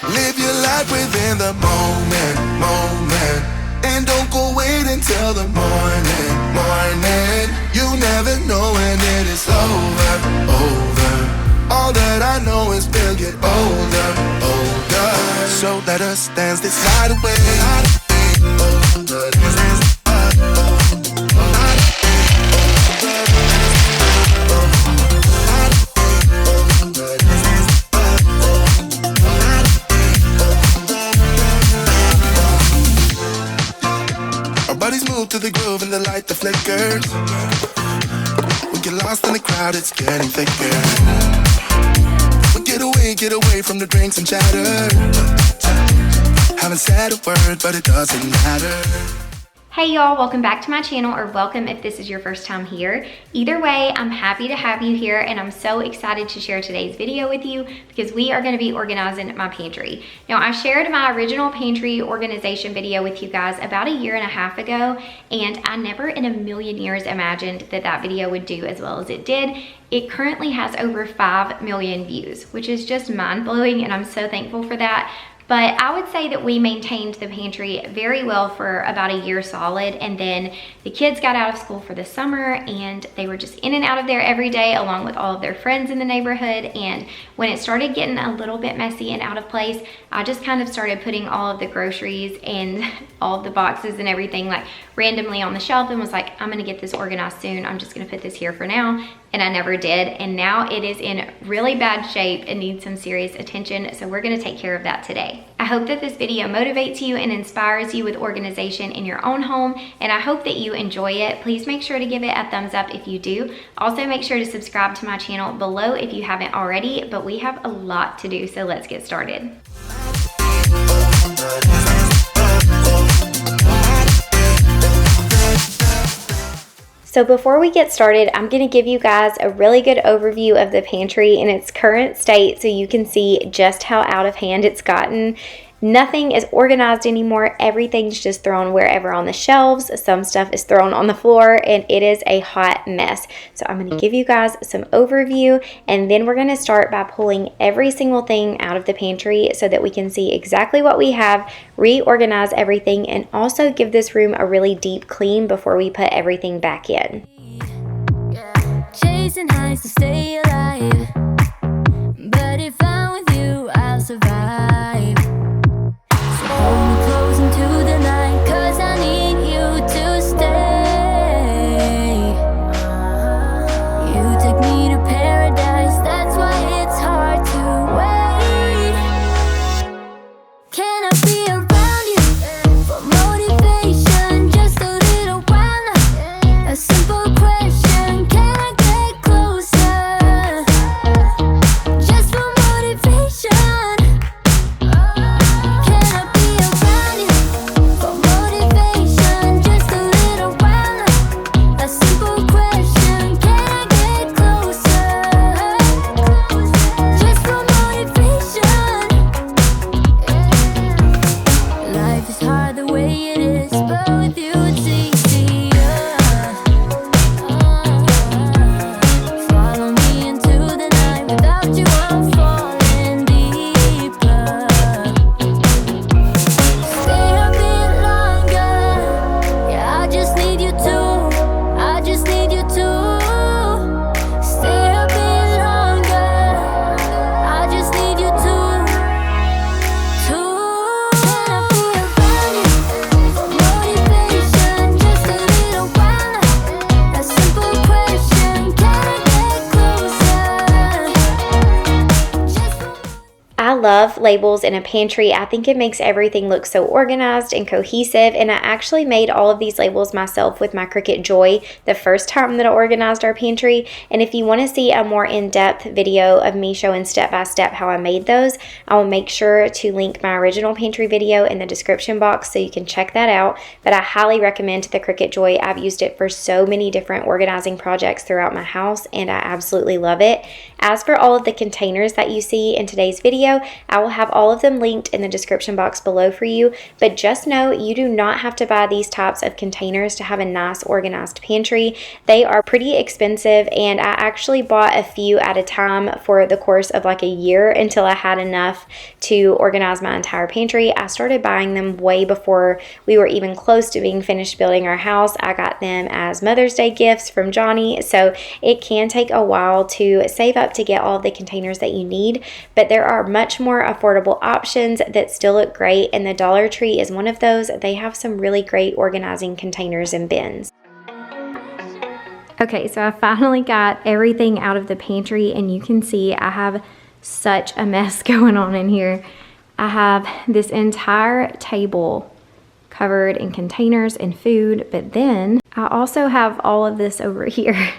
Live your life within the moment, moment. And don't go wait until the morning, morning. You never know when it is over, over. All that I know is we'll get older, older. So let us dance this night away. Our bodies move to the groove and the light that flickers. We get lost in the crowd, it's getting thicker. We get away from the drinks and chatter. Haven't said a word, but it doesn't matter. Hey y'all, welcome back to my channel, or welcome if this is your first time here. Either way, I'm happy to have you here, and I'm so excited to share today's video with you because we are going to be organizing my pantry. Now, I shared my original pantry organization video with you guys about 1.5 years ago, and I never in a million years imagined that that video would do as well as it did. It currently has over 5 million views, which is just mind-blowing, and I'm so thankful for that. But I would say that we maintained the pantry very well for about 1 year solid, and then the kids got out of school for the summer and they were just in and out of there every day along with all of their friends in the neighborhood. And when it started getting a little bit messy and out of place, I just kind of started putting all of the groceries and all of the boxes and everything like randomly on the shelf and was like, I'm gonna get this organized soon. I'm just gonna put this here for now. And I never did, and now it is in really bad shape and needs some serious attention, so we're gonna take care of that today. I hope that this video motivates you and inspires you with organization in your own home, and I hope that you enjoy it. Please make sure to give it a thumbs up if you do. Also, make sure to subscribe to my channel below if you haven't already, but we have a lot to do, so let's get started. So before we get started, I'm going to give you guys a really good overview of the pantry in its current state so you can see just how out of hand it's gotten. Nothing is organized anymore. Everything's just thrown wherever on the shelves. Some stuff is thrown on the floor, and it is a hot mess. So I'm going to give you guys some overview, and then we're going to start by pulling every single thing out of the pantry so that we can see exactly what we have, reorganize everything, and also give this room a really deep clean before we put everything back in. Chasing highs to stay alive, but if I'm with you, I'll survive. Hold me close into the night, 'cause I need you to stay. You take me to paradise, that's why it's hard to wait. Can I be around you for motivation? Just a little while now. A simple question, can I get closer? Just for motivation. Love labels in a pantry. I think it makes everything look so organized and cohesive, and I actually made all of these labels myself with my Cricut Joy the first time that I organized our pantry. And if you want to see a more in-depth video of me showing step by step how I made those, I will make sure to link my original pantry video in the description box so you can check that out. But I highly recommend the Cricut Joy. I've used it for so many different organizing projects throughout my house, and I absolutely love it. As for all of the containers that you see in today's video, I will have all of them linked in the description box below for you, but just know you do not have to buy these types of containers to have a nice organized pantry. They are pretty expensive, and I actually bought a few at a time for the course of like a year until I had enough to organize my entire pantry. I started buying them way before we were even close to being finished building our house. I got them as Mother's Day gifts from Johnny, so it can take a while to save up to get all of the containers that you need, but there are much more affordable options that still look great, and the Dollar Tree is one of those. They have some really great organizing containers and bins. Okay, so I finally got everything out of the pantry, and you can see I have such a mess going on in here. I have this entire table covered in containers and food, but then I also have all of this over here.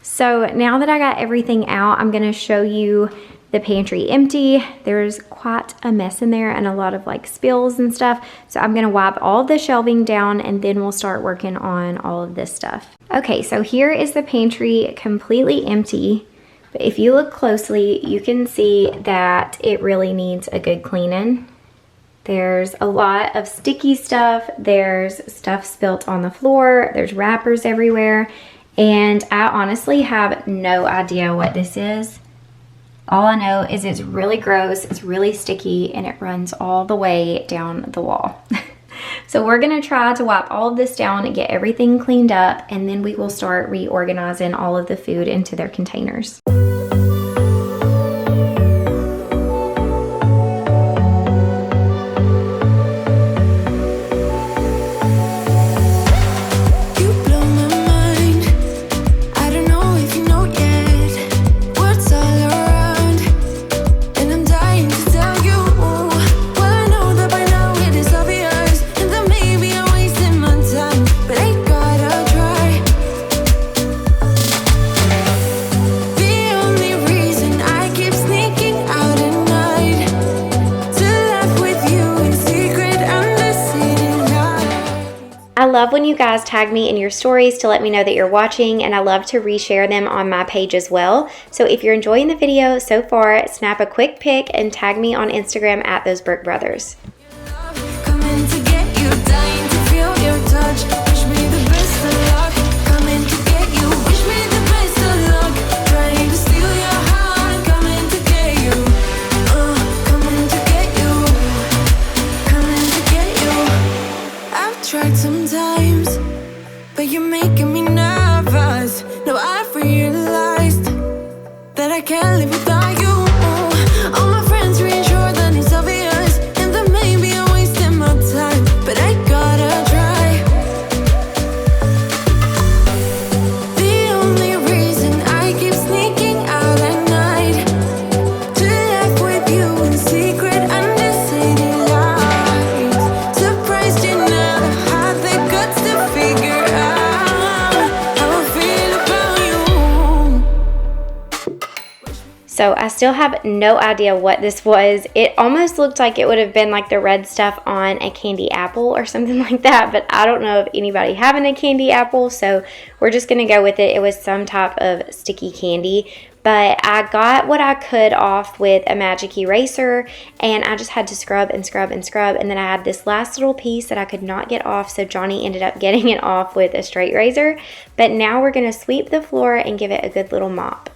So now that I got everything out, I'm gonna show you the pantry empty. There's quite a mess in there and a lot of like spills and stuff. So I'm gonna wipe all of the shelving down, and then we'll start working on all of this stuff. Okay, so here is the pantry completely empty. But if you look closely, you can see that it really needs a good cleaning. There's a lot of sticky stuff. There's stuff spilt on the floor. There's wrappers everywhere. And I honestly have no idea what this is. All I know is it's really gross, it's really sticky, and it runs all the way down the wall. So we're gonna try to wipe all of this down and get everything cleaned up, and then we will start reorganizing all of the food into their containers. I love when you guys tag me in your stories to let me know that you're watching, and I love to reshare them on my page as well. So if you're enjoying the video so far, snap a quick pic and tag me on Instagram at those Brook Brothers. Coming to get you, dying to feel your touch. Wish me the best of luck. Coming to get you, wish me the best of luck. Trying to steal your heart. Coming to get you, coming to get you, coming to get you. I've tried sometimes, but you're making me nervous. Now I've realized that I can't live without you. All my friends reassure that it's obvious, and that maybe I'm wasting my time, but I gotta try. The only reason I keep sneaking out at night to laugh with you in secret under city lights. Surprised you never had the guts to figure out how I feel about you. So I still have no idea what this was. It almost looked like it would have been like the red stuff on a candy apple or something like that, but I don't know of anybody having a candy apple, so we're just gonna go with it. It was some type of sticky candy, but I got what I could off with a magic eraser, and I just had to scrub and scrub and scrub, and then I had this last little piece that I could not get off, so Johnny ended up getting it off with a straight razor. But now we're gonna sweep the floor and give it a good little mop.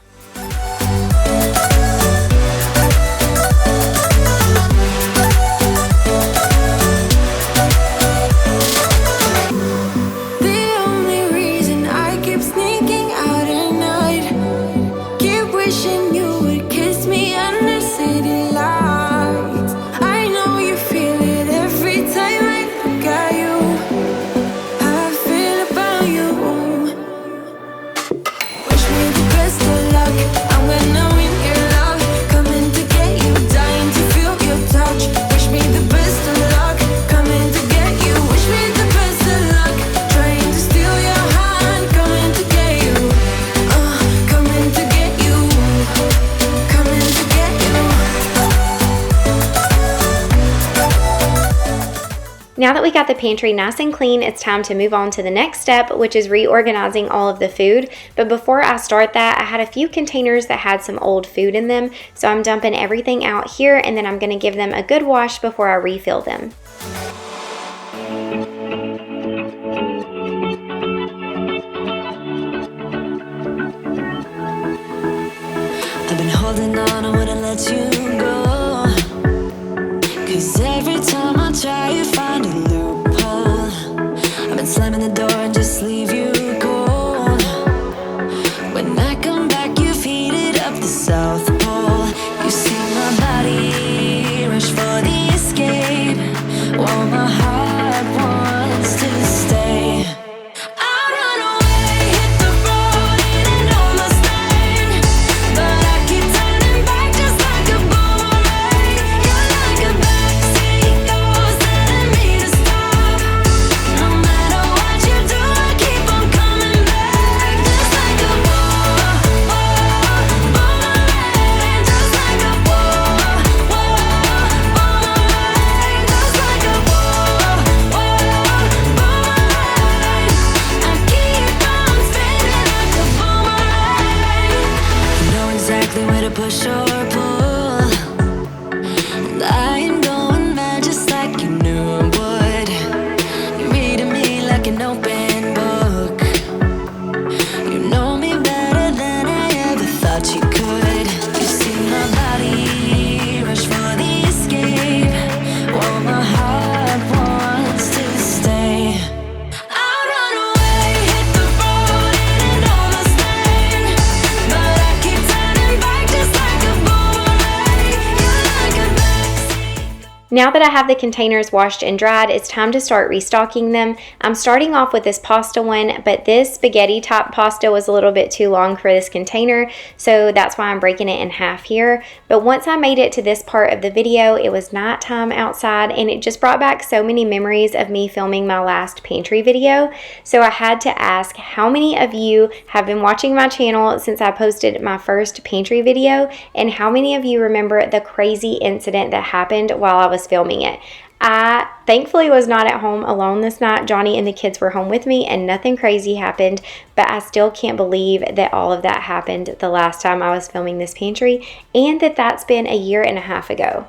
The only reason I keep sneaking out at night, keep wishing you would kiss me under city lights. I know you feel it every time I look at you. How I feel about you. Wish me the best of luck. Now that we got the pantry nice and clean, it's time to move on to the next step, which is reorganizing all of the food. But before I start that, I had a few containers that had some old food in them, so I'm dumping everything out here and then I'm going to give them a good wash before I refill them. I've been holding on, I wouldn't let you go, 'cause every time I try you find a loophole. I've been slamming the door and just leave you cold. When I come back you've heated up the South Pole. You see my body rush for the escape, while my heart wants to stay. Push or pull, and I am going mad just like you knew I would. You're reading me like an open book. You know me better than I ever thought you could. You see my body rush for the escape, while my heart wants to stay. Now that I have the containers washed and dried, it's time to start restocking them. I'm starting off with this pasta one, but this spaghetti type pasta was a little bit too long for this container, so that's why I'm breaking it in half here. But once I made it to this part of the video, it was nighttime outside, and it just brought back so many memories of me filming my last pantry video. So I had to ask, how many of you have been watching my channel since I posted my first pantry video, and how many of you remember the crazy incident that happened while I was filming it? I thankfully was not at home alone this night. Johnny and the kids were home with me and nothing crazy happened, but I still can't believe that all of that happened the last time I was filming this pantry, and that that's been a year and a half ago.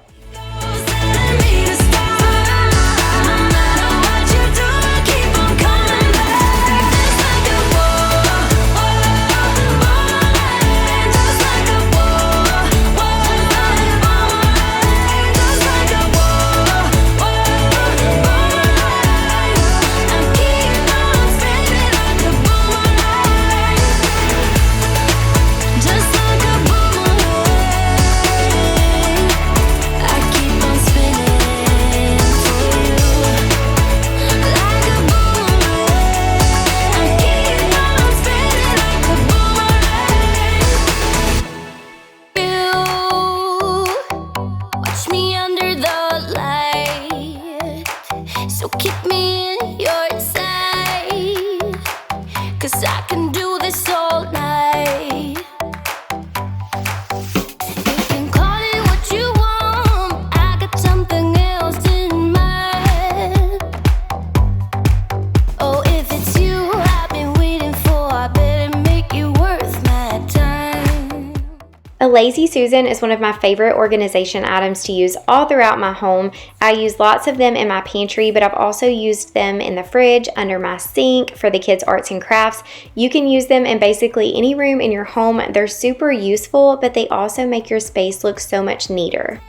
A Lazy Susan is one of my favorite organization items to use all throughout my home. I use lots of them in my pantry, but I've also used them in the fridge, under my sink, for the kids' arts and crafts. You can use them in basically any room in your home. They're super useful, but they also make your space look so much neater.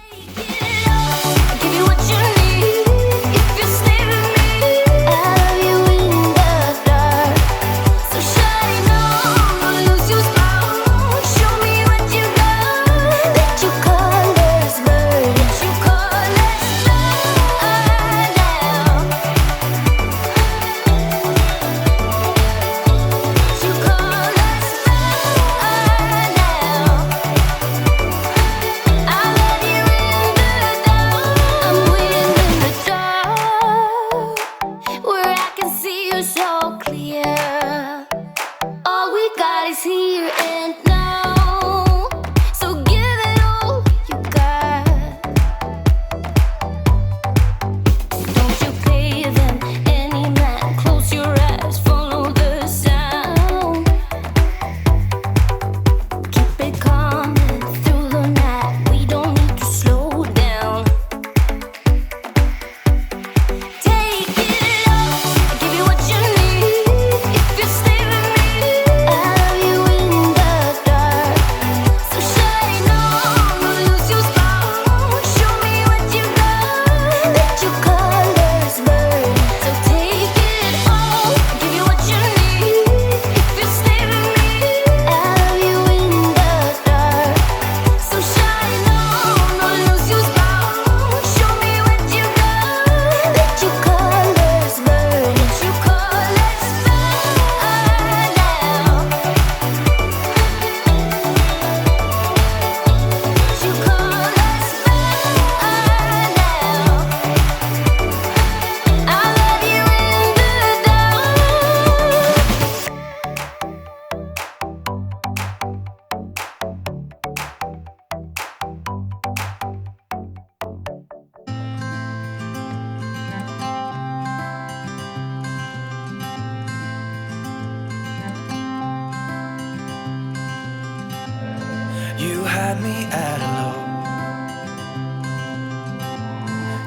you had me at hello.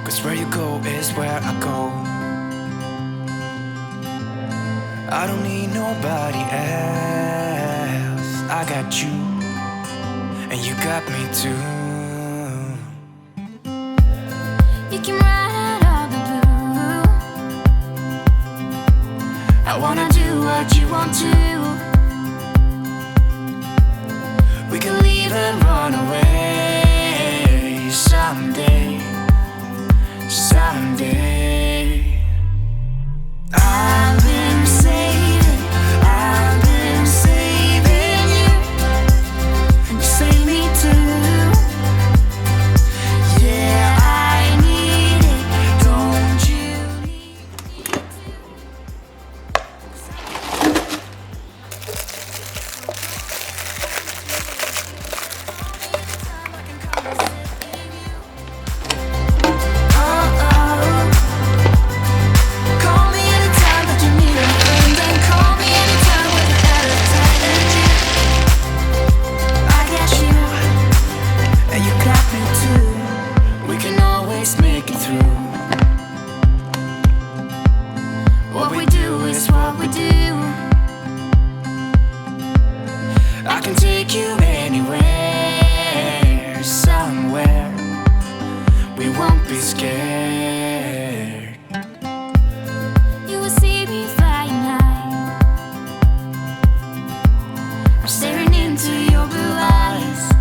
'Cause where you go is where I go. I don't need nobody else. I got you, and you got me too. You came right out of the blue. I wanna do what you want to. We can leave and run away someday, someday. I've been saving you, and you save me too. Yeah, I need it, don't you need me Call me anytime that you need a friend, and call me anytime when you're out of time. I got you, And you got me too. we can always make it through. What we do is what we do. I can take you anywhere, somewhere. We won't be scared. You will see me flying high. I'm staring into your blue eyes.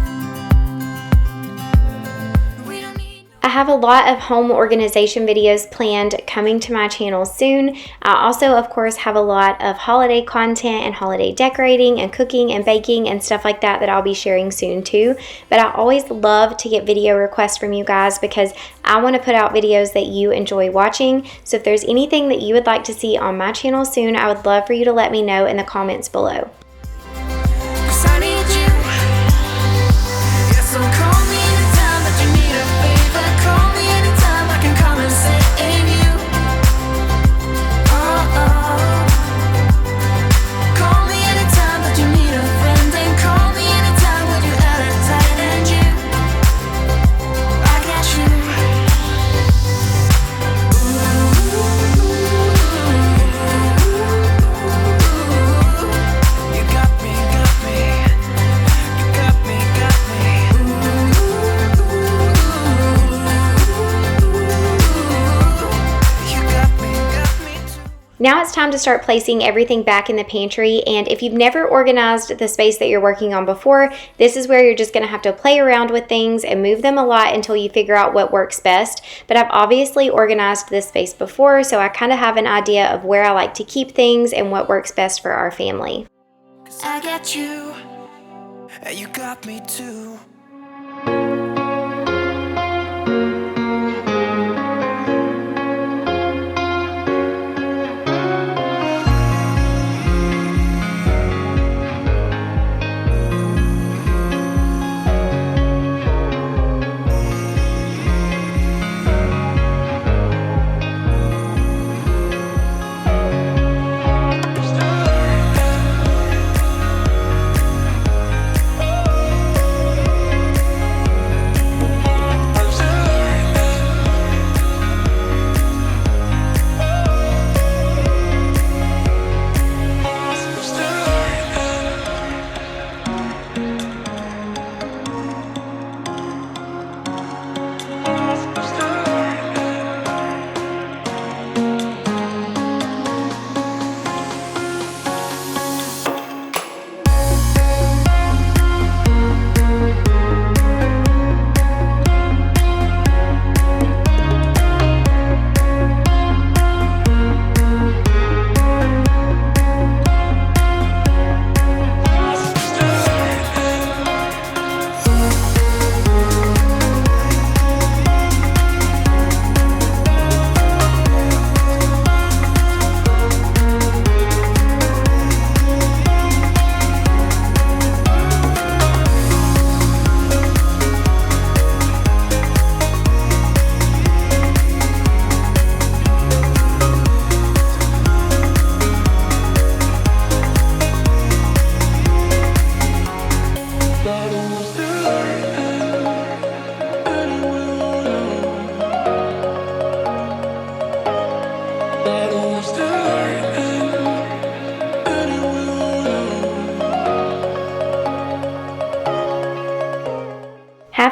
We don't need I have a lot of home organization videos planned coming to my channel soon. I also, of course, have a lot of holiday content and holiday decorating and cooking and baking and stuff like that that I'll be sharing soon too. But I always love to get video requests from you guys because I want to put out videos that you enjoy watching. So if there's anything that you would like to see on my channel soon, I would love for you to let me know in the comments below. 'cause I need you. Yeah, so call me anytime that you need a favor. Call me anytime I can come and save you. Call me anytime that you need a friend, and call me anytime when you're out of time. And you, I got you. You got me, got me. You got me, got me. You got me too. Now it's time to start placing everything back in the pantry, and if you've never organized the space that you're working on before, this is where you're just going to have to play around with things and move them a lot until you figure out what works best. But I've obviously organized this space before, so I kind of have an idea of where I like to keep things and what works best for our family. 'Cause I got you. And you got me too.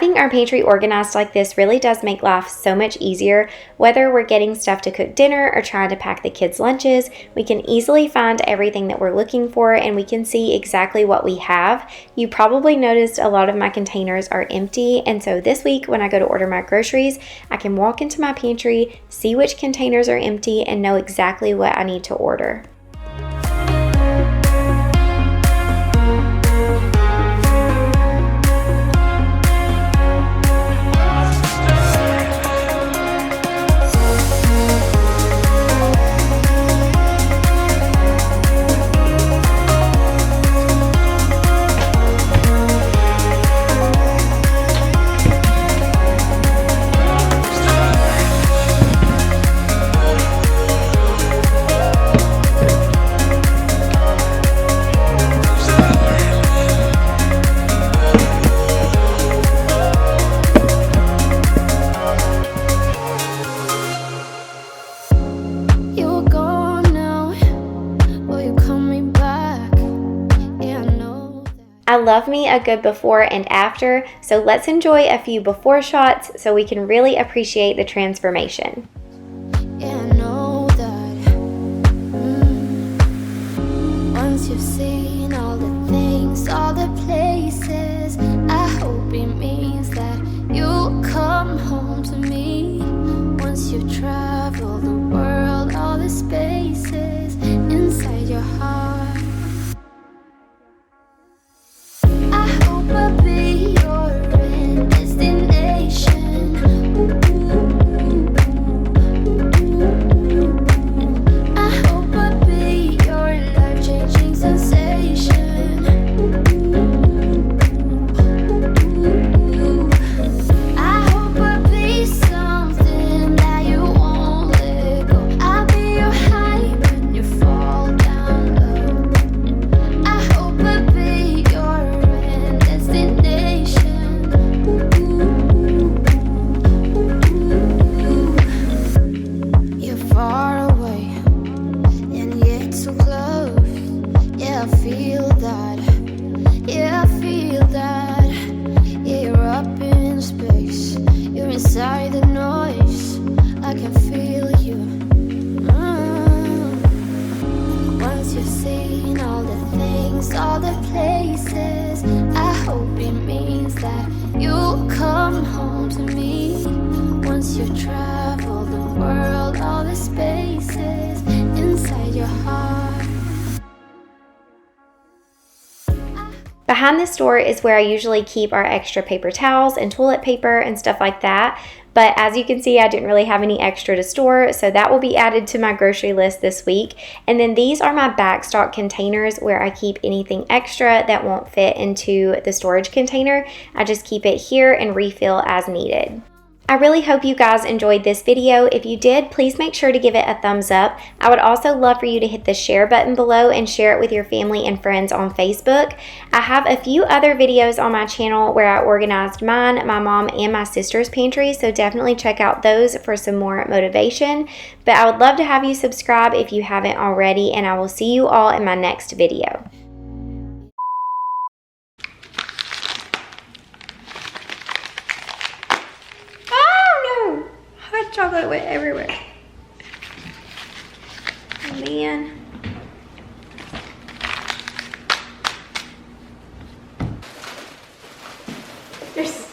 Having our pantry organized like this really does make life so much easier. Whether we're getting stuff to cook dinner or trying to pack the kids' lunches, we can easily find everything that we're looking for and we can see exactly what we have. You probably noticed a lot of my containers are empty, and so this week when I go to order my groceries, I can walk into my pantry, see which containers are empty, and know exactly what I need to order. I love me a good before and after, so let's enjoy a few before shots so we can really appreciate the transformation. Yeah, I know that once you've seen all the things, all the places, I hope it means that you'll come home to me. Once you've traveled the world, all the spaces inside your heart, I hope I'll be your end destination. I hope I'll be your life-changing sensation. I hope I'll be something that you won't let go. I'll be your high when you fall down low. I hope I'll be your end destination. You're far away and yet so close. Yeah, I feel that. Yeah, I feel that. Yeah, you're up in space. You're inside the noise. I can feel you. Once you've seen all the things, all the places, I hope it means that you'll come home to me. Once you've traveled the world, all the spaces inside your heart. Behind this door is where I usually keep our extra paper towels and toilet paper and stuff like that. But as you can see, I didn't really have any extra to store, so that will be added to my grocery list this week. And then these are my backstock containers where I keep anything extra that won't fit into the storage container. I just keep it here and refill as needed. I really hope you guys enjoyed this video. If you did, please make sure to give it a thumbs up. I would also love for you to hit the share button below and share it with your family and friends on Facebook. I have a few other videos on my channel where I organized mine, my mom, and my sister's pantry, so definitely check out those for some more motivation. But I would love to have you subscribe if you haven't already, and I will see you all in my next video. Hot chocolate went everywhere. Oh, man. There's